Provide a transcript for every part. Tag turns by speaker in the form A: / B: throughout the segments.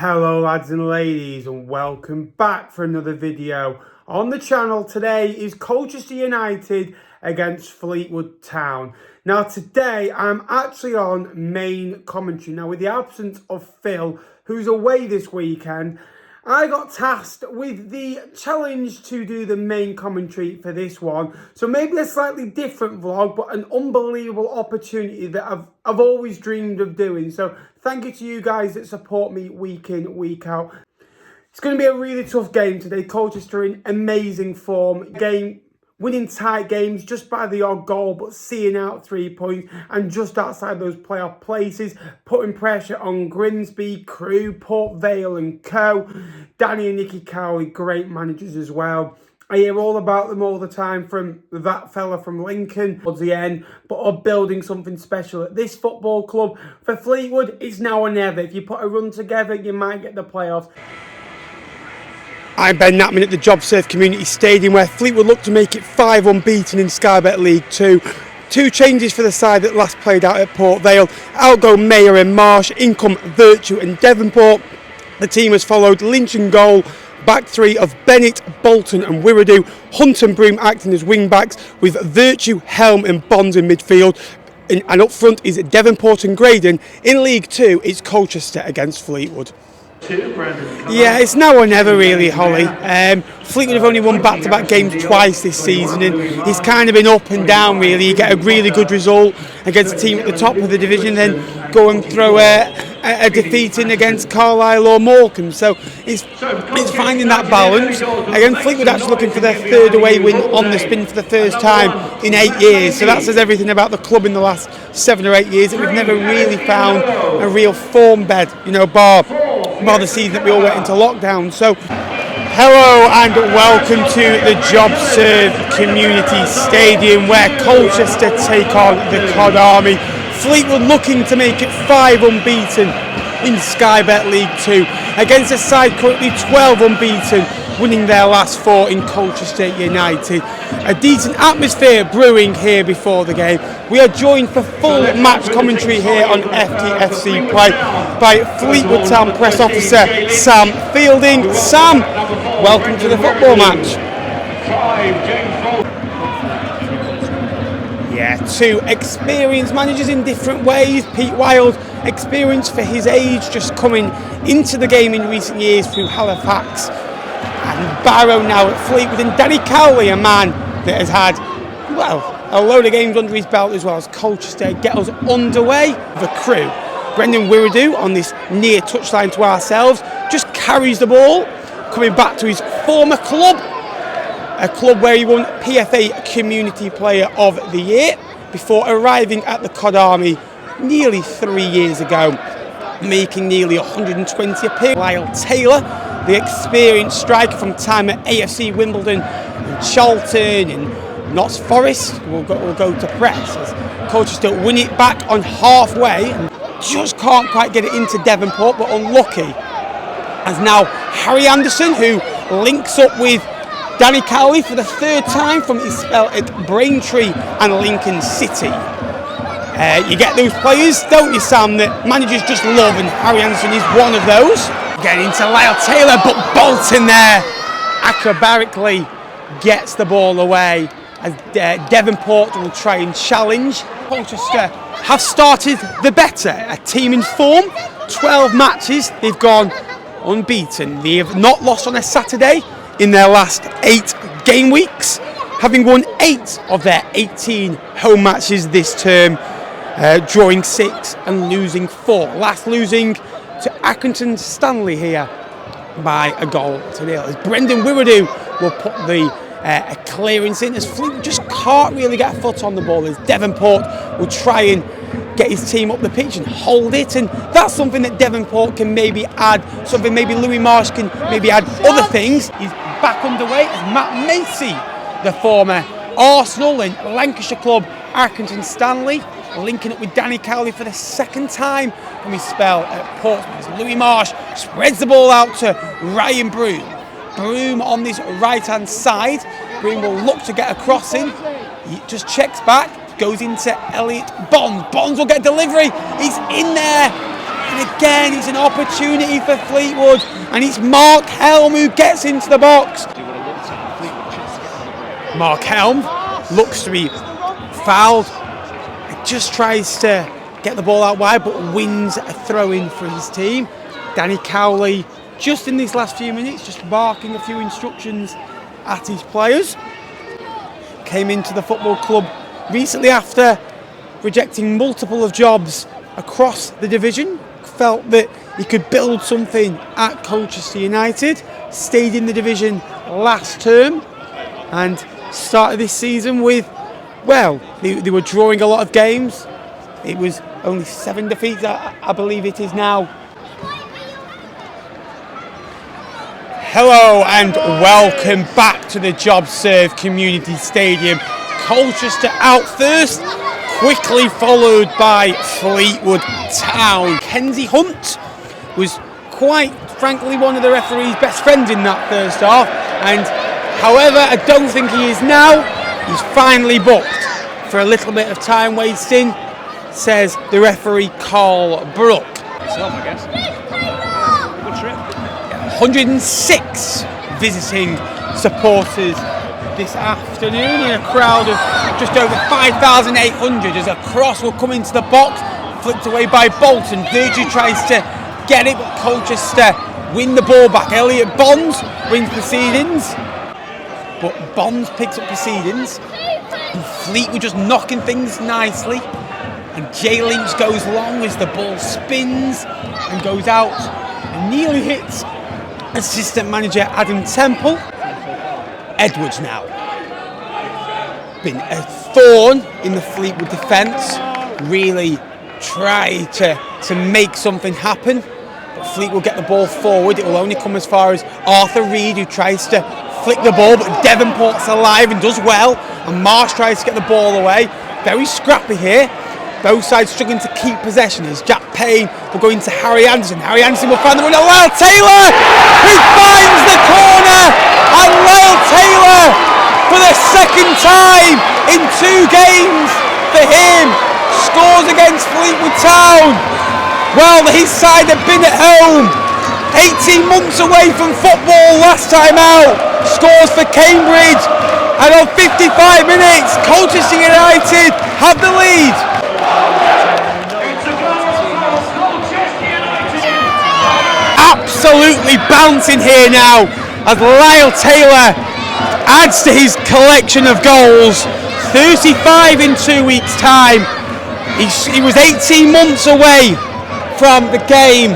A: Hello lads and ladies, and welcome back for another video. On the channel today is Colchester United against Fleetwood Town. Now today I'm actually on main commentary. Now with the absence of Phil, who's away this weekend, I got tasked with the challenge to do the main commentary for this one. So maybe a slightly different vlog, but an unbelievable opportunity that I've always dreamed of doing. So thank you to you guys that support me week in, week out. It's going to be a really tough game today. Colchester in amazing form. Winning tight games just by the odd goal, but seeing out 3 points and just outside those playoff places, putting pressure on Grimsby, Crewe, Port Vale and co. Danny and Nicky Cowley, great managers as well. I hear all about them all the time from that fella from Lincoln towards the end, but are building something special at this football club. For Fleetwood, it's now or never. If you put a run together, you might get the playoffs. I'm Ben Natman at the JobServe Community Stadium, where Fleetwood look to make it 5 unbeaten in Sky Bet League 2. 2 changes for the side that last played out at Port Vale. Out go Mayer and Marsh, in come Virtue and Devonport. The team has followed Lynch and goal, back 3 of Bennett, Bolton and Wiradoo. Hunt and Broom acting as wing backs, with Virtue, Helm and Bonds in midfield. And up front is Devonport and Graydon. In League 2, it's Colchester against Fleetwood. Yeah, it's now or never really, Holly. Fleetwood have only won back-to-back games twice this season, and it's kind of been up and down really. You get a really good result against a team at the top of the division, then go and throw a defeat in against Carlisle or Morecambe. So it's finding that balance. Again, Fleetwood actually looking for their 3rd away win on the spin for the first time in 8 years. So that says everything about the club in the last 7 or 8 years, that we've never really found a real form bed, bar the season that we all went into lockdown. So hello and welcome to the JobServe Community Stadium, where Colchester take on the Cod Army. Fleetwood looking to make it 5 unbeaten in Sky Bet League 2 against a side currently 12 unbeaten, winning their last 4 in Colchester United. A decent atmosphere brewing here before the game. We are joined for full match commentary here on FTFC Play by Fleetwood Town press officer Sam Fielding. Sam, welcome to the football match. Yeah, 2 experienced managers in different ways. Pete Wild, experienced for his age, just coming into the game in recent years through Halifax. And Barrow now at Fleetwood, and Danny Cowley, a man that has had, a load of games under his belt as well as Colchester get us underway. The Crewe, Brendan Wiradoo on this near touchline to ourselves, just carries the ball, coming back to his former club, a club where he won PFA Community Player of the Year before arriving at the Cod Army nearly 3 years ago, making nearly 120 appearances. Lyle Taylor, the experienced striker from time at AFC Wimbledon and Charlton and Notts Forest, will go to press as Colchester win it back on halfway and just can't quite get it into Devonport, but unlucky as now Harry Anderson, who links up with Danny Cowley for the 3rd time from his spell at Braintree and Lincoln City. You get those players, don't you, Sam, that managers just love, and Harry Anderson is one of those. Getting into Lyle Taylor, but Bolton there acrobatically gets the ball away as Devonport will try and challenge. Colchester have started the better, a team in form. 12 matches, they've gone unbeaten. They have not lost on a Saturday in their last 8 game weeks, having won 8 of their 18 home matches this term, drawing 6 and losing 4. Last losing to Accrington Stanley here by a goal to nil, as Brendan Wiradoo will put the clearance in, as Fleetwood just can't really get a foot on the ball, as Devonport will try and get his team up the pitch and hold it, and that's something that Devonport can maybe add, something maybe Louis Marsh can maybe add other things. He's back underway as Matt Macy, the former Arsenal and Lancashire club Accrington Stanley, linking up with Danny Cowley for the 2nd time from his spell at Portsmouth. Louis Marsh spreads the ball out to Ryan Broom. Broom on this right-hand side. Broom will look to get a cross in. He just checks back, goes into Elliot Bonds. Bonds will get delivery. He's in there And again, it's an opportunity for Fleetwood, and it's Mark Helm who gets into the box. Mark Helm looks to be fouled. He just tries to get the ball out wide, but wins a throw-in for his team. Danny Cowley, just in these last few minutes, just barking a few instructions at his players. Came into the football club recently after rejecting multiple of jobs across the division. Felt that he could build something at Colchester United. Stayed in the division last term and started this season with, well, they were drawing a lot of games. It was only 7 defeats, I believe it is now. Hello and welcome back to the JobServe Community Stadium. Colchester out first, quickly followed by Fleetwood Town. Kenzie Hunt was quite frankly one of the referee's best friends in that first half, and however I don't think he is now. He's finally booked for a little bit of time wasting, says the referee Carl Brook.
B: I guess. Good trip.
A: 106 visiting supporters this afternoon in a crowd of just over 5,800 as a cross will come into the box, flicked away by Bolton. Virgie tries to get it, but Colchester win the ball back. Elliot Bonds wins proceedings, but Bonds picks up proceedings. And Fleetwood just knocking things nicely, and Jay Lynch goes long as the ball spins and goes out and nearly hits assistant manager Adam Temple. Edwards now been a thorn in the Fleetwood defence, really tried to make something happen, but Fleetwood get the ball forward. It will only come as far as Arthur Reed, who tries to flick the ball, but Devonport's alive and does well, and Marsh tries to get the ball away. Very scrappy here. Both sides struggling to keep possession as Jack Payne will go into Harry Anderson. Harry Anderson will find the winner, Lyle Taylor, who finds the corner, and Lyle Taylor, for the second time in 2 games for him, scores against Fleetwood Town. Well, his side had been at home, 18 months away from football last time out, scores for Cambridge, and on 55 minutes, Colchester United have the lead. Absolutely bouncing here now as Lyle Taylor adds to his collection of goals. 35 in 2 weeks' time. He was 18 months away from the game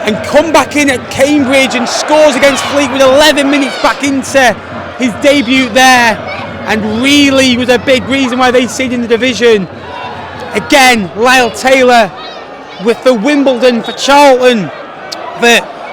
A: and come back in at Cambridge and scores against Fleetwood 11 minutes back into his debut there, and really was a big reason why they stayed in the division. Again, Lyle Taylor with the Wimbledon for Charlton.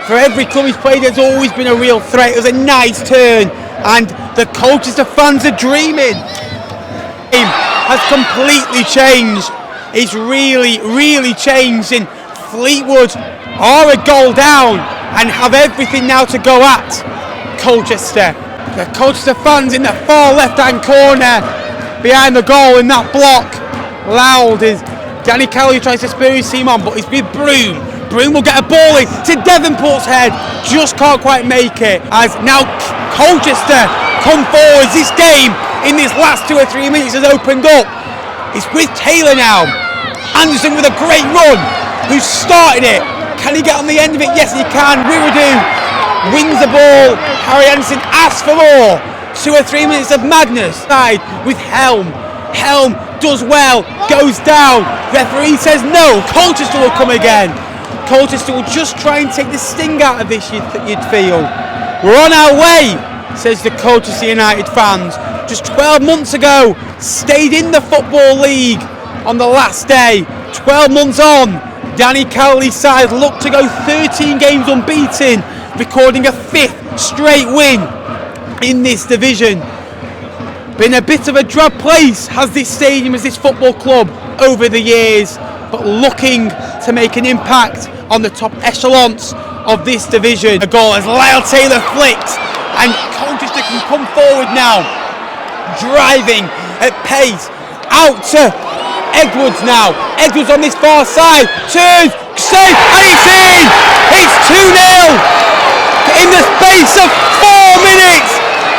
A: For every club he's played, there's always been a real threat. It was a nice turn, and the Colchester fans are dreaming. The game has completely changed. It's really changed, and Fleetwood are a goal down and have everything now to go at Colchester. The Colchester fans in the far left-hand corner behind the goal in that block. Loud as Danny Cowley tries to spur his team on, but it's with Broom. Broom will get a ball in to Devonport's head, just can't quite make it. As now Colchester come forwards. This game in these last 2 or 3 minutes has opened up. It's with Taylor now. Anderson with a great run, who started it. Can he get on the end of it? Yes, he can. Wiradoo wins the ball. Harry Anderson asks for more. 2 or 3 minutes of madness. Side with Helm. Helm does well, goes down. Referee says no. Colchester will come again. Colchester will just try and take the sting out of this, you'd feel. We're on our way, says the Colchester United fans. Just 12 months ago, stayed in the Football League on the last day. 12 months on, Danny Cowley's side looked to go 13 games unbeaten, recording a 5th straight win in this division. Been a bit of a drab place, has this stadium, as this football club over the years, but looking to make an impact on the top echelons of this division. A goal as Lyle Taylor flicks, and Colchester can come forward now, driving at pace, out to Edwards now. Edwards on this far side, turns,
C: save, and it's in! It's 2-0! In the space of 4 minutes,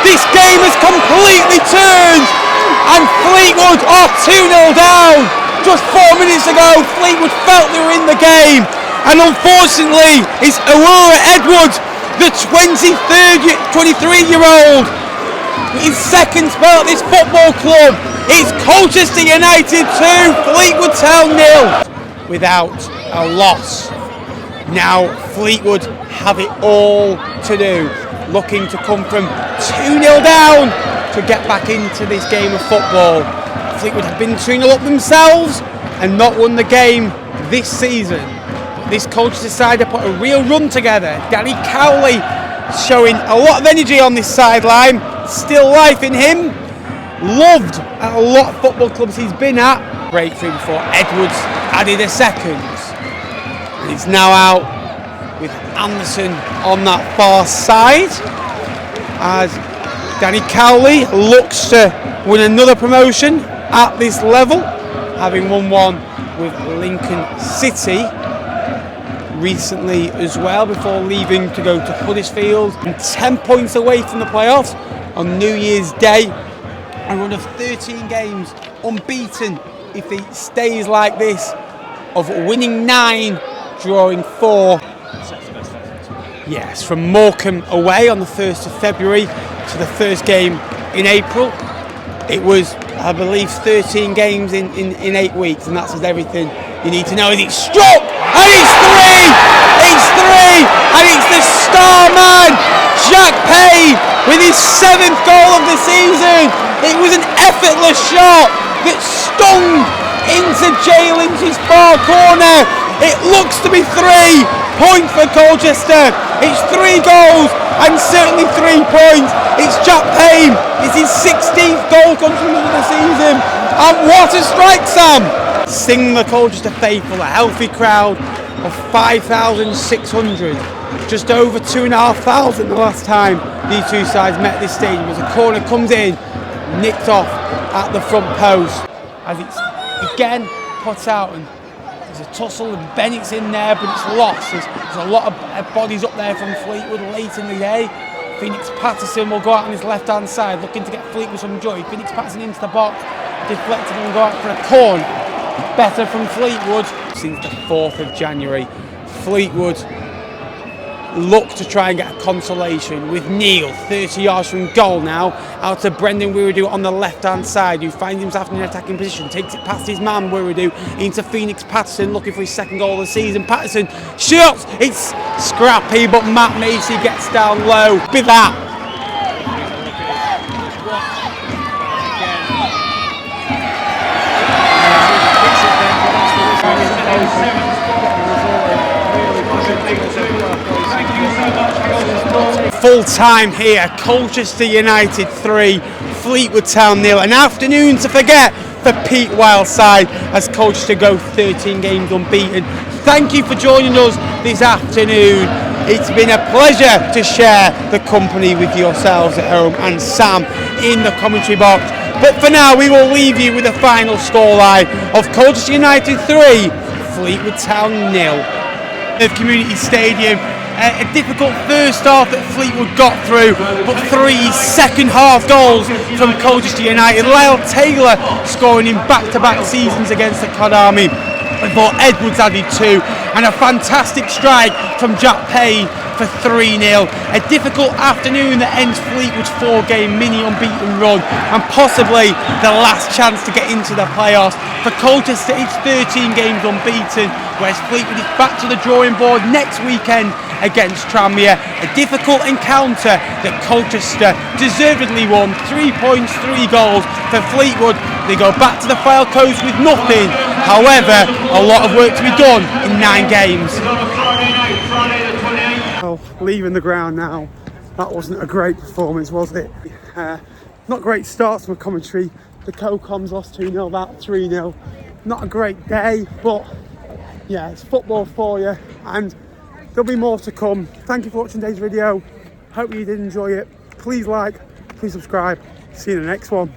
C: this game has completely turned, and Fleetwood are 2-0 down. Just 4 minutes ago, Fleetwood felt they were in the game, and unfortunately, it's Aurora Edwards, the 23-year-old, his second spell at this football club. It's Colchester United 2, Fleetwood Town 0, without a loss. Now Fleetwood have it all to do, looking to come from 2-0 down to get back into this game of football. Fleetwood have been 2-0 up themselves and not won the game this season. But this Colchester side have put a real run together. Danny Cowley showing a lot of energy on this sideline, still life in him. Loved at a lot of football clubs he's been at. Breakthrough before Edwards added a second. He's now out with Anderson on that far side as Danny Cowley looks to win another promotion at this level, having won one with Lincoln City recently as well before leaving to go to Huddersfield. And 10 points away from the playoffs on New Year's Day. A run of 13 games unbeaten if he stays like this, of winning 9, drawing 4. Yes, from Morecambe away on the 1st of February to the first game in April. It was, I believe, 13 games in 8 weeks, and that says everything you need to know. As it's struck, and it's 3! It's 3! And it's the star man, Jack Payne, with his 7th goal of the season. It was an effortless shot that stung into Jay Lynch's far corner. It looks to be 3 points for Colchester. It's 3 goals and certainly 3 points. It's Jack Payne. It's his 16th goal contribution of the season. And what a strike, Sam! Sing the Colchester faithful, a healthy crowd of 5,600. Just over 2,500 the last time these two sides met this stadium, as a corner comes in, nicked off at the front post, as it's again put out, and there's a tussle and Bennett's in there, but it's lost. There's a lot of bodies up there from Fleetwood late in the day. Phoenix Patterson will go out on his left hand side looking to get Fleetwood some joy. Phoenix Patterson into the box, deflected and go out for a corner. Better from Fleetwood. Since the 4th of January, Fleetwood look to try and get a consolation with Neil 30 yards from goal now, out to Brendan Wiradu on the left hand side, who finds himself in an attacking position, takes it past his man Wiradu into Phoenix Patterson, looking for his 2nd goal of the season. Patterson shoots, it's scrappy, but Matt Macy gets down low. Be that. Full time here, Colchester United 3, Fleetwood Town 0. An afternoon to forget for Pete Wild's side as Colchester go 13 games unbeaten. Thank you for joining us this afternoon. It's been a pleasure to share the company with yourselves at home and Sam in the commentary box. But for now, we will leave you with a final scoreline of Colchester United 3, Fleetwood Town 0. Of Community Stadium. A difficult first half that Fleetwood got through, but 3 second half goals from Colchester United. Lyle Taylor scoring in back-to-back seasons against the Cod Army before Edwards added 2, and a fantastic strike from Jack Payne for 3-0. A difficult afternoon that ends Fleetwood's 4-game mini unbeaten run, and possibly the last chance to get into the playoffs. For Colchester, it's 13 games unbeaten, whereas Fleetwood is back to the drawing board next weekend against Tranmere. A difficult encounter that Colchester deservedly won. 3 points, 3 goals for Fleetwood. They go back to the Fylde Coast with nothing. However, a lot of work to be done in 9 games.
A: Well, leaving the ground now. That wasn't a great performance, was it? Not great starts from commentary. The Co-Coms lost 2-0, that 3-0. Not a great day, but yeah, it's football for you, and there'll be more to come. Thank you for watching today's video. Hope you did enjoy it. Please like, please subscribe. See you in the next one.